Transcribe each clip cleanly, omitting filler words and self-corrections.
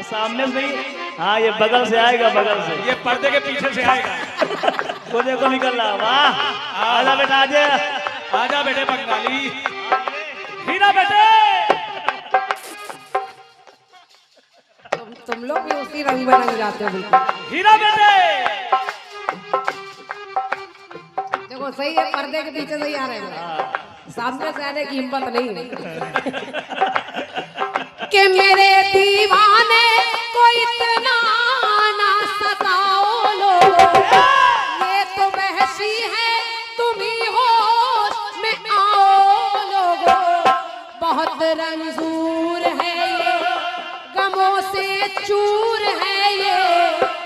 सामने से नहीं, हाँ ये बगल से आएगा, बगल से, ये पर्दे के पीछे से आएगा। वो देखो निकल रहा। वाह, आजा बेटा, आजा, आजा बेटे बंगाली, हीरा बेटे। तुम लोग भी उसी रंग में रंग जाते हो बिल्कुल। हीरा बेटे देखो सही है, पर्दे के पीछे से ही आ रहे हैं, सामने से आने की हिम्मत नहीं है। कि मेरे दीवाने को इतना ना सताओ लोगो, ये तो वहशी है, तुम ही होश में आओ लोगो। बहुत रंजूर है ये, गमों से चूर है ये,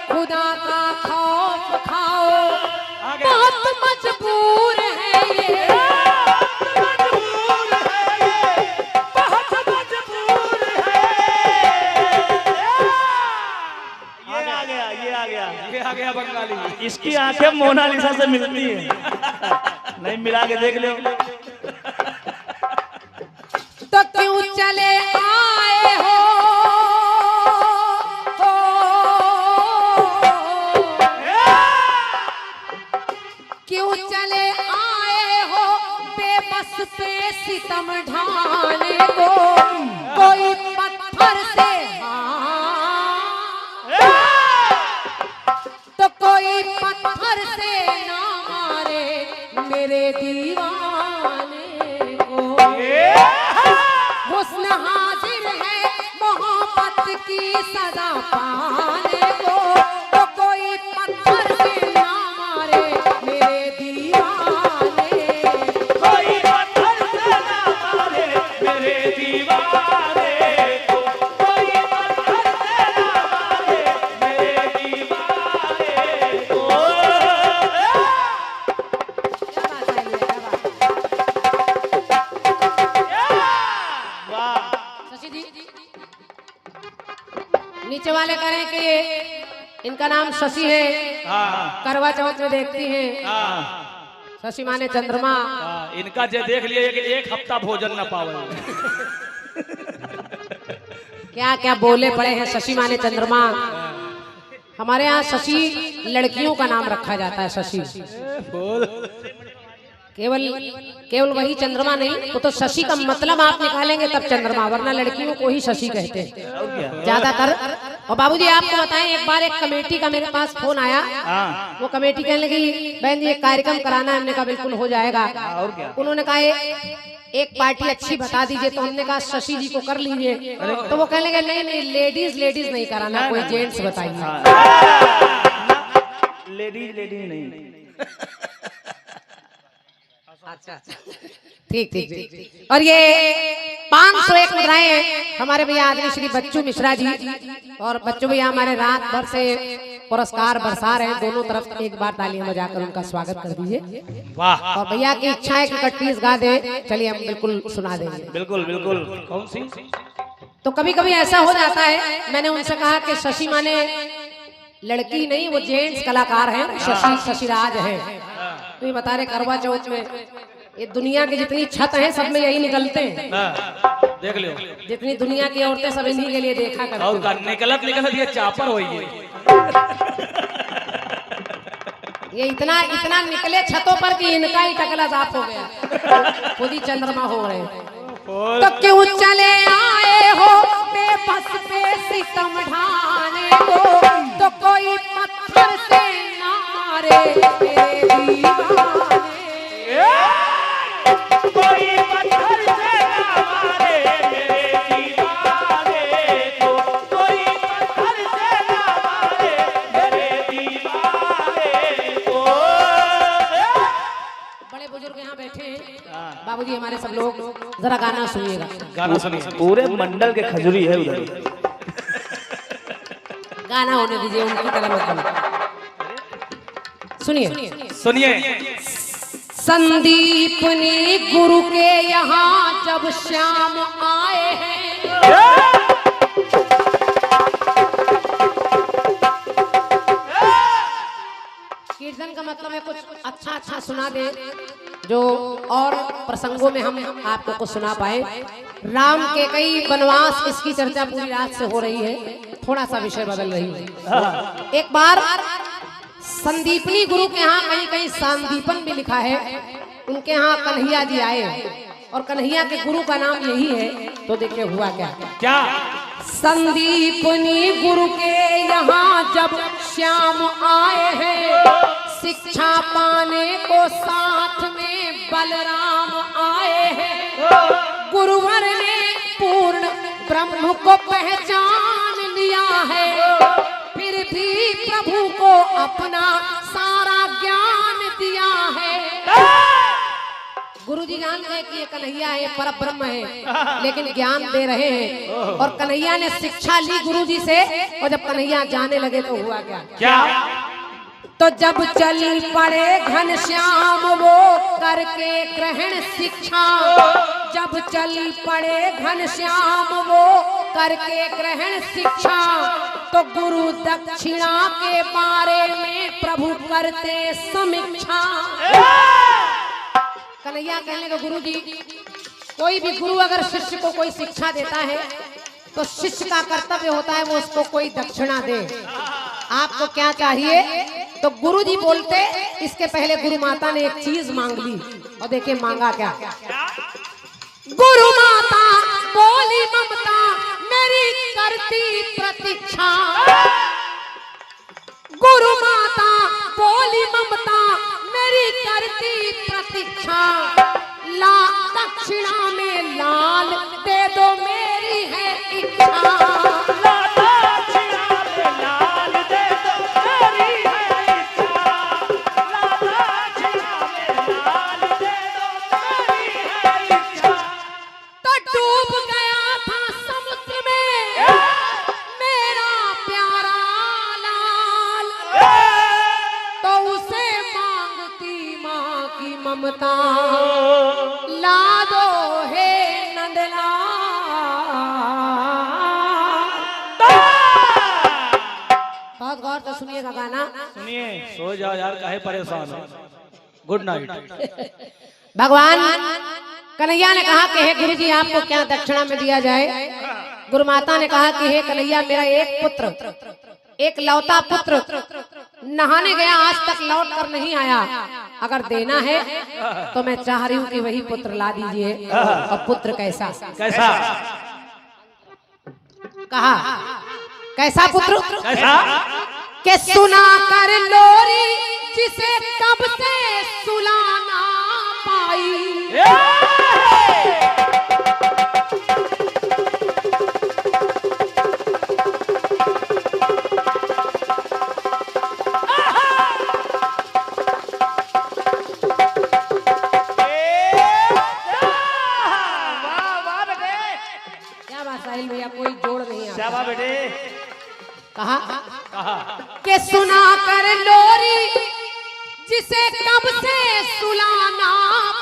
खुदा का खौफ खाओ, बहुत मजबूर है ये। ये आ गया बंगाली। इसकी आंखें मोनालिसा से मिलती है, नहीं मिला के देख लो। तो क्यों चले आए हो, क्यों चले आए हो बेबस पे सितम ढाने को, कोई पत्थर से तो कोई पत्थर से ना मारे मेरे दीवाने को। हुस्न हाजिर है मोहब्बत की सदा पाने को, तो कोई पत्थर से ना मारे मेरे दीवाने, कोई पत्थर से ना मारे मेरे दीवाने को, कोई पत्थर से ना मारे मेरे दीवाने को। क्या बात है ये, क्या बात। वाह, शशि जी नीचे वाले करें कि इनका नाम शशि है, करवा चौथ में देखती हैं, शशि माने चंद्रमा। इनका जे देख लिए एक हफ्ता भोजन न पावे। क्या क्या बोले पड़े हैं शशि माने चंद्रमा। हमारे यहाँ शशि लड़कियों का नाम रखा जाता है, शशि केवल वही चंद्रमा नहीं, वो तो शशि का मतलब आप निकालेंगे तब चंद्रमा, वरना लड़कियों को ही शशि कहते हैं ज्यादातर। और बाबूजी आपको बताएं, एक बार एक कमेटी का मेरे पास फोन आया, वो कमेटी कहने लगी बहन जी एक कार्यक्रम कराना है। हमने कहा बिल्कुल हो जाएगा। उन्होंने कहा एक पार्टी अच्छी बता दीजिए, तो हमने कहा शशि जी को कर लीजिए। तो वो कहने लगे नहीं नहीं, लेडीज नहीं कराना, कोई जेंट्स बताइए। लेडीज नहीं। अच्छा ठीक। और ये 501 मुद्राएं हमारे भैया आदरणीय श्री बच्चू मिश्रा जी, और बच्चू भैया हमारे रात भर से पुरस्कार बरसा रहे हैं। दोनों तरफ एक बार तालियां बजाकर उनका स्वागत कर दीजिए। वाह। और भैया की इच्छा है कि कट्टीस गा दे, चलिए हम बिल्कुल सुना देंगे। बिल्कुल बिल्कुल। कौन सी? तो कभी कभी ऐसा हो जाता है, मैंने उनसे कहा कि शशि माने लड़की नहीं, वो जेंट्स कलाकार हैं, शशिराज हैं। तो ये बता रहे करवा चौथ में ये दुनिया की जितनी छत हैं सब में यही निकलते हैं। देख लो, जितनी दुनिया की औरतें सब इन्हीं के लिए देखा करती हैं। और का निकलत ये चापर होई ये इतना निकले छतों पर कि इनका ही टकला साफ हो गया, खुद ही चंद्रमा हो रहे हैं। तो क्यों चले आए हो बेबस पे सितम ढाने को, तो कोई पत्थर से ना मारे मेरे दीवाने, कोई पत्थर से ना मारे मेरे दीवाने को, कोई पत्थर से ना मारे मेरे दीवाने को। बड़े बुजुर्ग यहाँ बैठे हैं, बाबूजी हमारे सब लोग जरा गाना सुनिएगा। गाना सुनिए। पूरे मंडल के खजूरी है उधर। गाना होने दीजिए, उनकी तरह मत बनो। सुनिए। संदीप ने गुरु के यहाँ जब श्याम आए हैं, कीर्तन का मतलब है कुछ अच्छा सुना दे। जो और प्रसंगों में हम आपको कुछ सुना पाए। राम के कई वनवास, इसकी चर्चा पूरी रात से हो रही है, थोड़ा सा विषय बदल रही है। एक बार संदीपनी गुरु के यहाँ, कहीं कहीं संदीपन भी लिखा है, उनके यहाँ कन्हैया जी आए और कन्हैया के गुरु का नाम यही है। तो देखिए हुआ क्या। संदीपनी गुरु के यहाँ जब श्याम आए हैं, शिक्षा पाने को साथ में बलराम आए हैं। गुरुवर ने पूर्ण ब्रह्म को पहचान लिया है, फिर भी प्रभु को अपना सारा ज्ञान दिया है। गुरु जी जानते हैं कि ये कन्हैया है, पर ब्रह्म है, लेकिन ज्ञान दे रहे हैं। और कन्हैया ने शिक्षा ली गुरु जी से, और जब कन्हैया जाने लगे तो हुआ क्या। तो जब चली पड़े घनश्याम वो करके ग्रहण शिक्षा, जब चली पड़े घनश्याम वो करके ग्रहण शिक्षा, तो गुरु दक्षिणा के बारे में प्रभु करते समीक्षा। कन्हैया कहने का गुरु जी, कोई भी गुरु अगर शिष्य को कोई शिक्षा देता है तो शिष्य का कर्तव्य होता है वो उसको कोई दक्षिणा दे। आपको क्या चाहिए? तो गुरु जी बोलते, इसके पहले गुरु माता ने एक चीज मांग ली, और देखिए मांगा क्या। गुरु माता बोली ममता मेरी करती प्रतीक्षा, गुरु माता बोली ममता मेरी करती प्रतीक्षा, ला दक्षिणा में लाल दे दो मेरी है इच्छा। ममता ला दो हे नंदलाल। बहुत गौर से सुनिएगा गाना, सुनिए। सो जाओ यार, काहे परेशान हो। Good night. भगवान कन्हैया ने कहा कि हे गुरु जी आपको क्या दक्षिणा में दिया जाए। गुरु माता ने कहा कि हे कन्हैया मेरा एक पुत्र, एक लौता पुत्र नहाने गया, आज तक लौट कर नहीं आया, अगर देना है तो मैं चाह रही हूँ कि वही पुत्र ला दीजिए। और पुत्र कैसा कैसा कहा, कैसा पुत्र कैसा के सुना कर लोरी जिसे कब से सुलाना पाई। भैया कोई जोड़ नहीं आता बेटे। कहा के सुना कर लोरी जिसे कब से सुलाना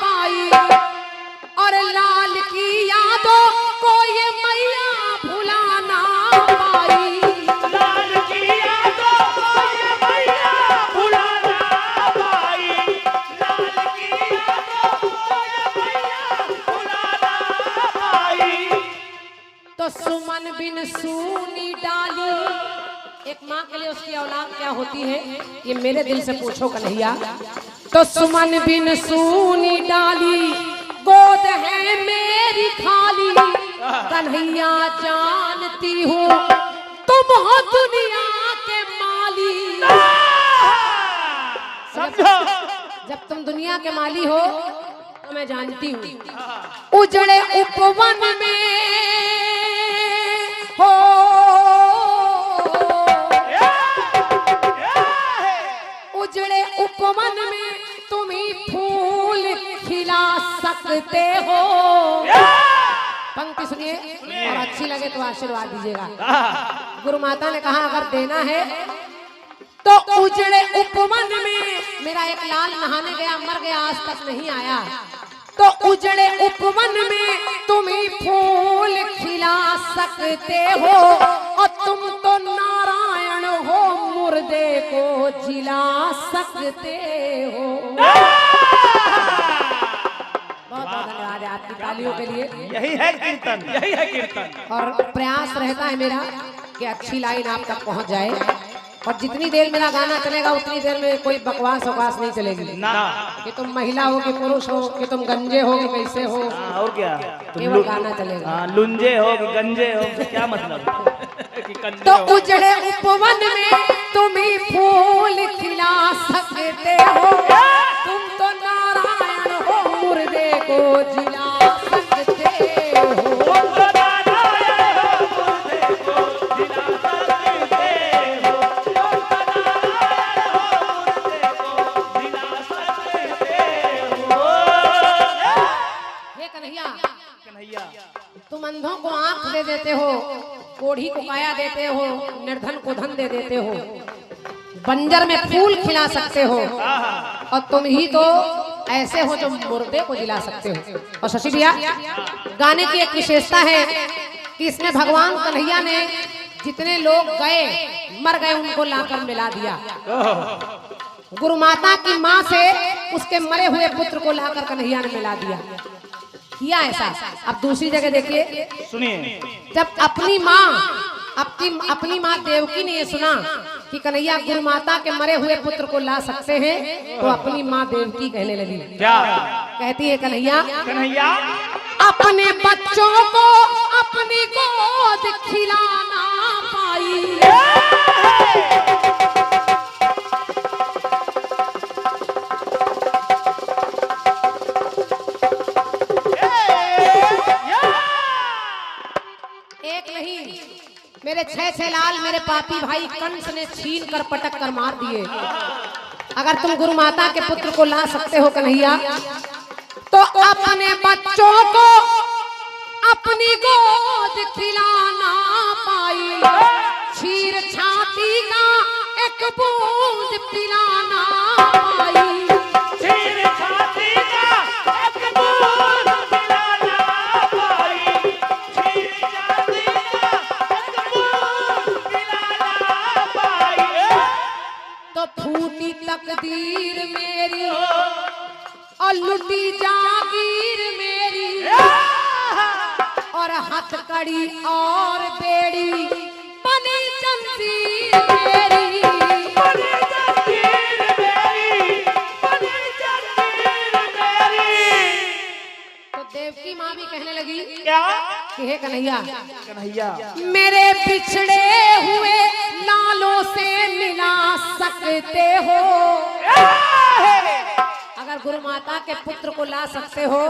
पाई, और लाल की यादों को ये मैया भुलाना पाई। लाल की यादों को ये मैया भुलाना पाई, लाल की यादों को ये मैया भुलाना पाई। तो सुमन बिन सूनी डाली, एक माँ के लिए उसकी औलाद क्या होती है ये मेरे दिल से पूछो कन्हैया। तो सुमन बिन सूनी डाली गोद है मेरी खाली, कन्हैया जानती हूँ तुम हो दुनिया के माली। समझो, जब तुम दुनिया के माली हो तो मैं जानती हूँ। उजड़े उपवन में हो, उजड़े उपवन में तुम ही फूल खिला सकते हो। पंक्ति सुनिए और अच्छी लगे तो आशीर्वाद दीजिएगा। गुरु माता ने कहा अगर देना है तो उजड़े उपवन में, मेरा एक लाल नहाने गया मर गया आज तक नहीं आया, तो उजड़े उपवन में तुम ही फूल खिला सकते हो। और तुम तो नारायण हो मुर्दे को जिला सकते हो। आपकी तालियों के लिए। यही है कीर्तन। यही है कीर्तन। और प्रयास रहता है मेरा कि अच्छी लाइन आप तक पहुंच जाए, और जितनी देर मेरा गाना चलेगा उतनी देर में कोई बकवास वकवास नहीं चलेगी ना कि तुम महिला हो कि पुरुष हो कि तुम गंजे हो कि कैसे हो, और क्या केवल गाना चलेगा। हाँ, लुंजे हो कि गंजे हो, क्या मतलब? कि कंधे तो हो। उजड़े उपवन में तुम ही फूल खिला सकते हो, तुम तो नारायण हो मुर्दे को जिला सकते हो। हे कन्हैया, तुम अंधों को आंख दे देते हो, कोढ़ी को काया देते हो, निर्धन को धन दे देते हो, बंजर में फूल खिला सकते हो, और तुम ही तो ऐसे हो जो मुर्दे को जिला सकते हो। और शशि भैया, गाने की एक विशेषता है कि इसमें भगवान कन्हैया ने जितने लोग गए मर गए उनको लाकर मिला दिया। गुरु माता की माँ से उसके मरे हुए पुत्र को लाकर कन्हैया ने मिला दिया, किया ऐसा। अब दूसरी जगह देखिए, सुनिए, जब अपनी माँ देवकी ने ये सुना कि कन्हैया गुरु माता के मरे हुए पुत्र को ला सकते हैं, तो अपनी माँ देवकी कहने लगी, क्या कहती है कन्हैया, कन्हैया अपने बच्चों को अपनी गोद खिलाना पाई। एक नहीं, मेरे छह लाल मेरे पापी भाई कंस ने छीन कर पटक कर मार दिए। अगर तुम गुरु माता के पुत्र को ला सकते हो कन्हैया, तो अपने बच्चों को अपनी गोद खिलाना पाई, क्षीर छाती का एक बूंद पिलाना पाई। क्षीर छाती का एक बूंद पिलाना पाई, क्षीर छाती का एक बूंद पिलाना पाई। तो फूटी तकदीर मेरी और लुटी जागीर मेरी, और हथकड़ी और बेड़ी बनी जंजीर मेरी, बनी जंजीर मेरी, बनी जंजीर मेरी। तो देवकी माँ भी कहने लगी क्या कि हे कन्हैया, कन्हैया मेरे बिछड़े हुए लालों से मिला सकते हो। अगर गुरु माता के पुत्र को ला सकते हो,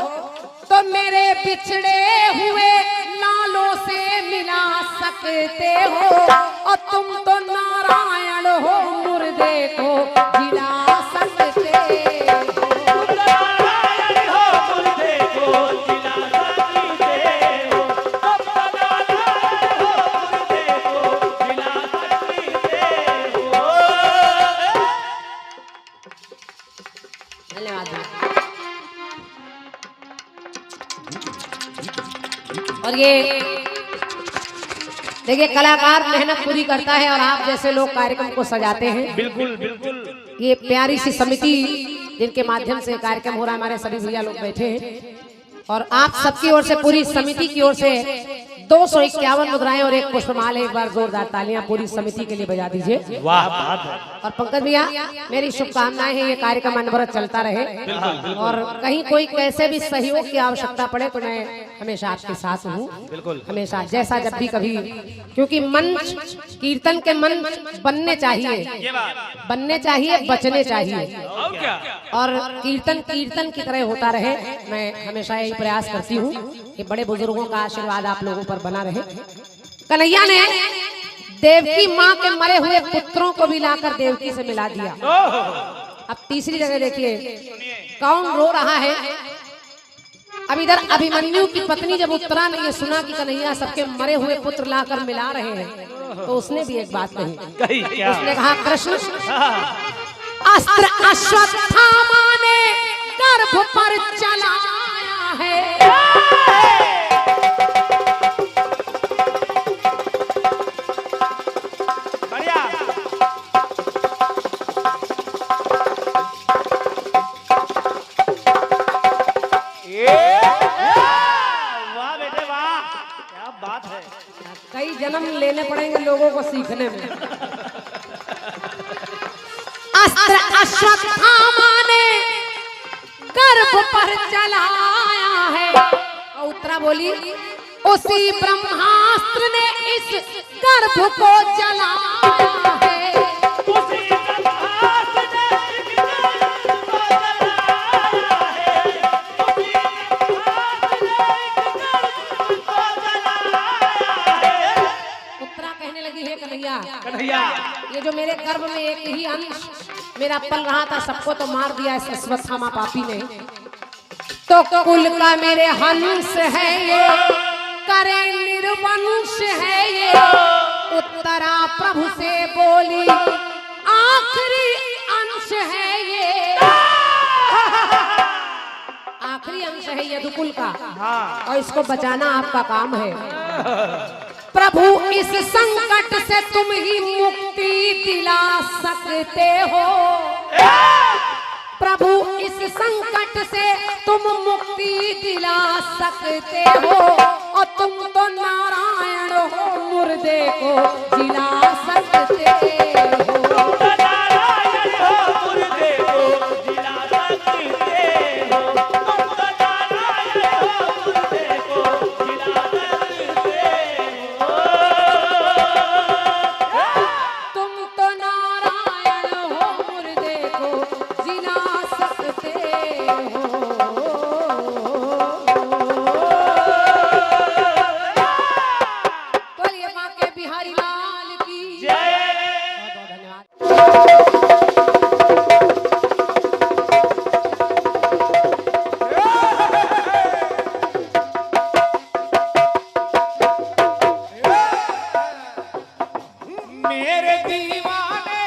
तो मेरे बिछड़े हुए लालों से मिला सकते हो, और तुम तो नारायण हो मुर्दे को जिला सकते हो। नारायण हो मुर्दे को जिला सकते हो, नारायण हो मुर्दे को जिला सकते हो। धन्यवाद। और ये देखिए, कलाकार मेहनत पूरी करता है और आप जैसे लोग कार्यक्रम को सजाते हैं। बिल्कुल बिल्कुल। ये प्यारी सी समिति जिनके माध्यम से कार्यक्रम हो रहा है, हमारे सभी भैया लोग बैठे हैं, और आप सबकी ओर से, पूरी समिति की ओर से 251 मुद्राएं और एक पुष्पमाल। एक बार जोरदार तालियां पूरी समिति के लिए बजा दीजिए। वाह बात है। और पंकज भैया, मेरी शुभकामनाएं हैं, ये कार्यक्रम अनवरत चलता रहे, और कहीं कोई कैसे भी सहयोग की आवश्यकता पड़े तो मैं हमेशा आपके साथ हूँ, हमेशा, जैसा जब भी कभी, क्योंकि मंच, कीर्तन के मंच बनने चाहिए, बचने चाहिए, और कीर्तन की तरह होता रहे। मैं हमेशा यही प्रयास करती हूँ कि बड़े बुजुर्गों का आशीर्वाद आप लोगों पर बना रहे। कन्हैया ने देवकी माँ के मरे हुए पुत्रों को भी लाकर देवकी से मिला दिया। अब तीसरी जगह देखिए, कौन रो रहा है। अब इधर अभिमन्यु की पत्नी जब उत्तरा ने ये सुना कि कन्हैया सबके मरे हुए पुत्र लाकर मिला रहे हैं, तो उसने भी एक बात कही। उसने कहा, कृष्ण, अस्त्र अश्वत्थामा ने गर्भ पर चलाया है, जन्म लेने पड़ेंगे लोगों को सीखने में। अस्त्र अश्वत्थामा ने गर्भ पर चलाया है, और उत्तरा बोली उसी ब्रह्मास्त्र ने इस गर्भ को जलाया है। कन्हैया, ये जो मेरे गर्भ में एक ही अंश मेरा पल रहा था, सबको तो मार दिया इस अश्वत्थामा पापी ने। तो कुल का मेरे हंस है ये, करे निर्वंश है ये। उत्तरा प्रभु से बोली आखिरी अंश है ये, आखिरी अंश है यदुकुल का, और इसको बचाना आपका काम है। प्रभु इस संकट से तुम ही मुक्ति दिला सकते हो, प्रभु इस संकट से तुम मुक्ति दिला सकते हो, और तुम तो नारायण हो मुर्दे को जिला सकते हो। नारायण हो मुर्दे को जिला सकते हो, तुम तो नारायण हो मुर्दे को जिला सकते हो, तुम तो नारायण हो मुर्दे को जिला सकते हो। बोलिए बांके बिहारी लाल की जय। बहुत बहुत मेरे दीवाने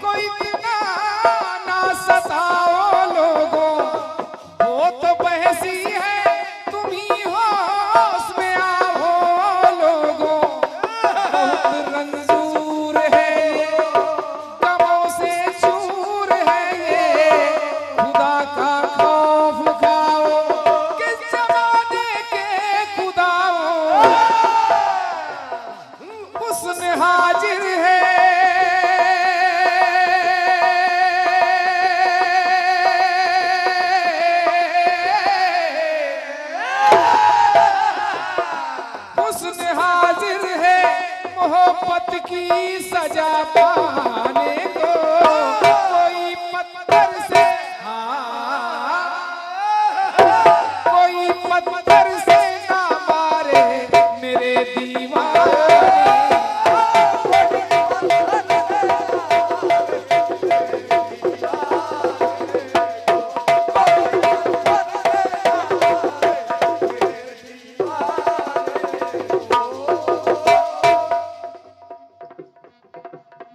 कोई इतना ना सताओ लोगों, वो तो बहसी है तुम ही होश में आओ लोगों। बहुत रंजूर है ये, गमों से चूर है ये, खुदा का खौफ खाओ किस जमाने के खुदाओ, हुस्न हाजिर है हुस्न हाजिर है, मोहब्बत की सजा पाने को कोई पत्थर से, कोई पत्थर से ना मारे मेरे दीवाने।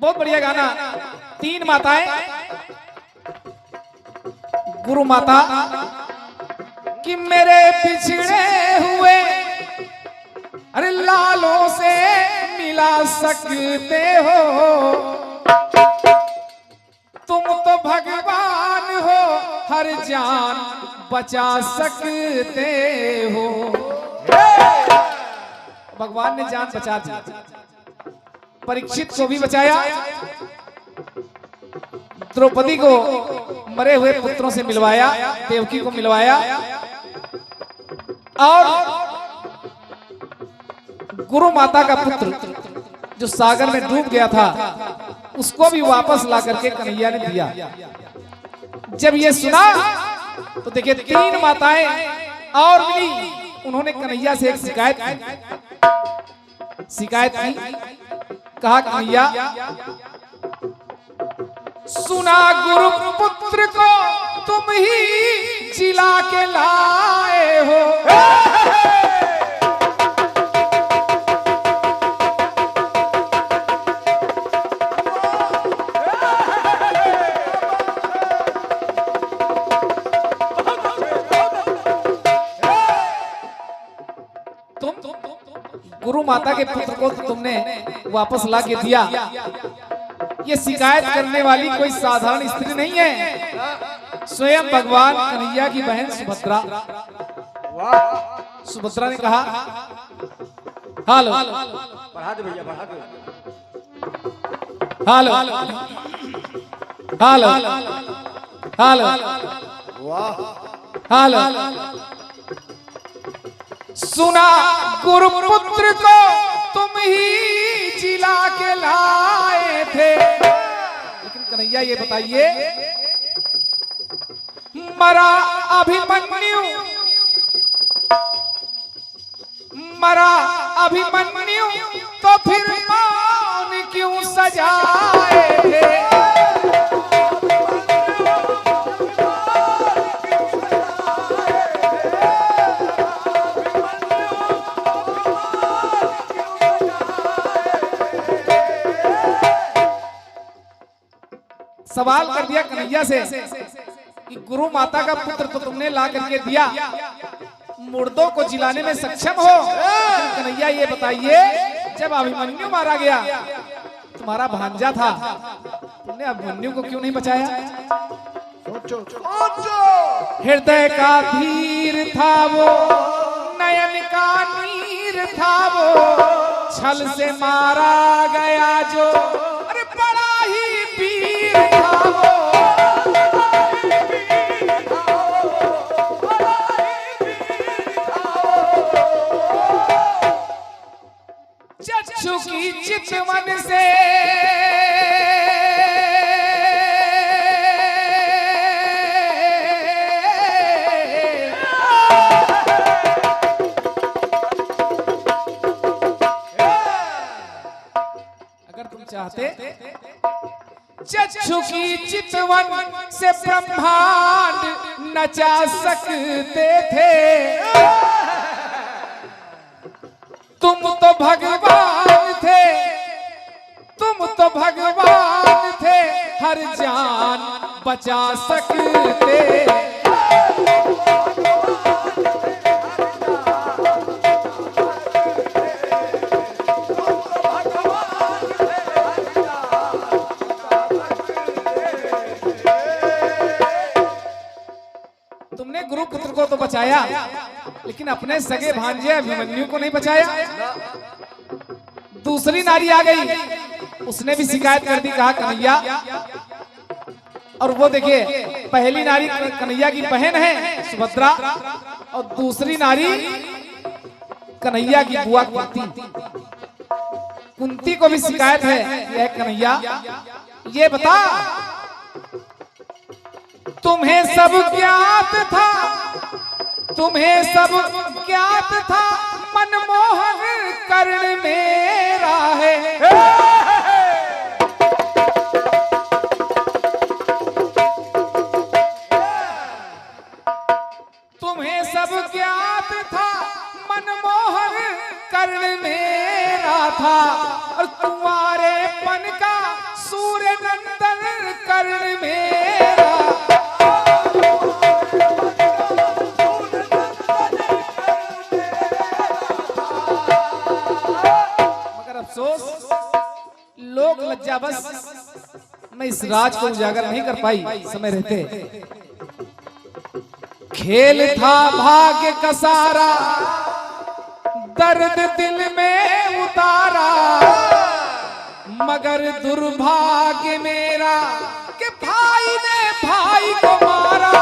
बहुत बढ़िया गाना। तीन माताएं, गुरु माता कि मेरे पिछड़े हुए अरे लालों से मिला सकते हो, तुम तो भगवान हो हर जान बचा सकते हो। भगवान ने जान बचा दी, परीक्षित को भी बचाया, द्रौपदी को मरे हुए पुत्रों से मिलवाया, देवकी को मिलवाया, और गुरु माता का पुत्र जो सागर में डूब गया था उसको भी वापस ला करके कन्हैया ने दिया। जब ये सुना तो देखिए तीन माताएं और मिली, उन्होंने कन्हैया से एक शिकायत की, कहा कन्हैया सुना गुरु पुत्र को तुम ही जिला के लाए हो, गुरु माता के पुत्र को तुमने वापस ला के दिया। ये शिकायत करने वाली कोई साधारण स्त्री नहीं है, स्वयं भगवान कन्हैया की बहन सुभद्रा। सुभद्रा ने कहा हेलो बढ़ा दे भैया, बढ़ा दे। हालो हालो हालो हालो सुना गुरुपुत्र को तुम ही जिला के लाए थे, लेकिन कन्हैया ये बताइए मरा अभिमन्यु, मरा अभिमन्यु तो फिर मौन क्यों सजाए थे। सवाल कर दिया कन्हैया से कि गुरु माता का पुत्र तो तुमने ला करके दिया, मुर्दों को जिलाने में सक्षम हो, कन्हैया ये बताइए जब अभिमन्यु मारा गया तुम्हारा भांजा था, तुमने अभिमन्यु को क्यों नहीं बचाया? हृदय का धीर था वो, नयन का नीर था वो, छल से मारा गया जो, अरे बड़ा ही वीर था वो। चक्षु की चितवन से अगर तुम चाहते चक्षु की चितवन से ब्रह्मांड नचा सकते थे, तुम तो भगवान थे, तुम तो भगवान थे, हर जान बचा सकते। तुमने गुरु पुत्र को तो बचाया, लेकिन अपने सगे भांजे अभिमन्यु को नहीं बचाया। दूसरी नारी आ गई, उसने भी शिकायत कर दी, कहा कन्हैया, और वो देखिए पहली नारी कन्हैया की बहन है सुभद्रा, और दूसरी नारी कन्हैया की बुआ कुंती। कुंती को भी शिकायत है, यह कन्हैया ये बता तुम्हें सब ज्ञात था, तुम्हें सब ज्ञात था, मनमोहन कर्ण मेरा है। तुम्हें सब ज्ञात था, मनमोहन कर्ण मेरा था, और कुंवारेपन का सूर्य नंदन कर्ण मेरा। लोक लज्जा बस मैं इस राज को उजागर नहीं कर पाई समय रहते। खेल था भाग्य का सारा, दर्द दिल में उतारा, मगर दुर्भाग्य मेरा कि भाई ने भाई को मारा।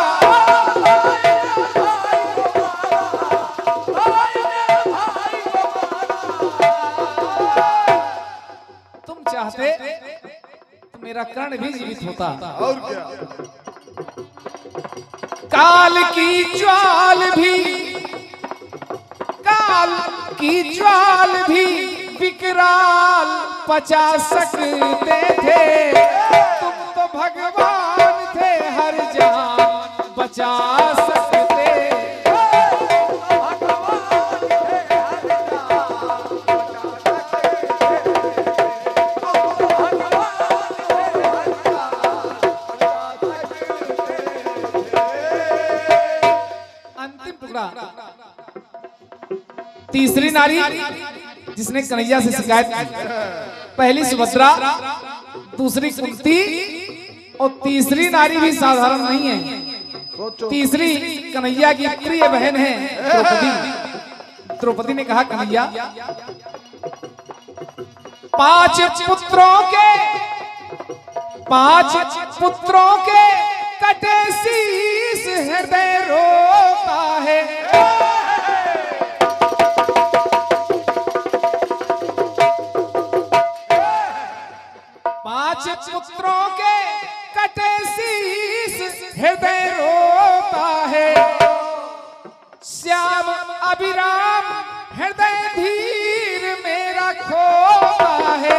चाहते तो मेरा कर्ण भी जीवित होता। और क्या? काल की ज्वाल भी, काल की ज्वाल भी विकराल पचा सकते थे, तुम तो भगवान थे, हर जान बचा सकते। तीसरी नारी जिसने कन्हैया से शिकायत की, पहली सुभद्रा, दूसरी कुंती, और तीसरी नारी भी साधारण नहीं है। तीसरी कन्हैया की प्रिय बहन है द्रौपदी। द्रौपदी ने कहा कन्हैया पांच पुत्रों के कटे शीस हृदय रोता है। पांच पुत्रों के कटे शीस हृदय रोता है। श्याम अभिराम हृदय धीर मेरा खोता है।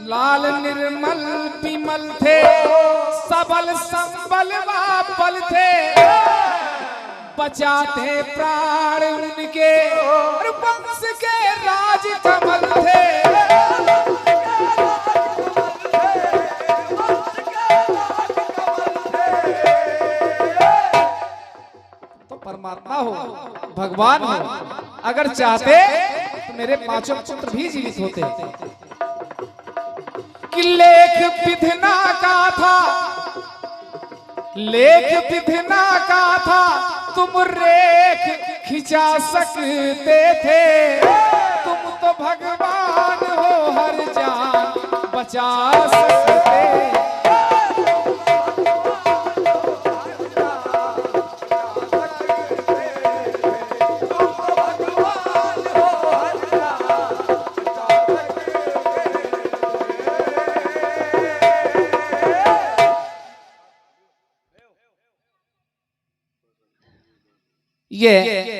लाल निर्मल विमल थे, सबल संबल वापल थे, बचाते प्राण उनके वंश के राज कमल थे। तो परमात्मा हो, भगवान हो, अगर चाहते तो मेरे पांचों पुत्र भी जीवित होते। कि लेख विधना का था, तुम रेख खिंचा सकते थे। तुम तो भगवान हो, हर जान बचा सकते। ये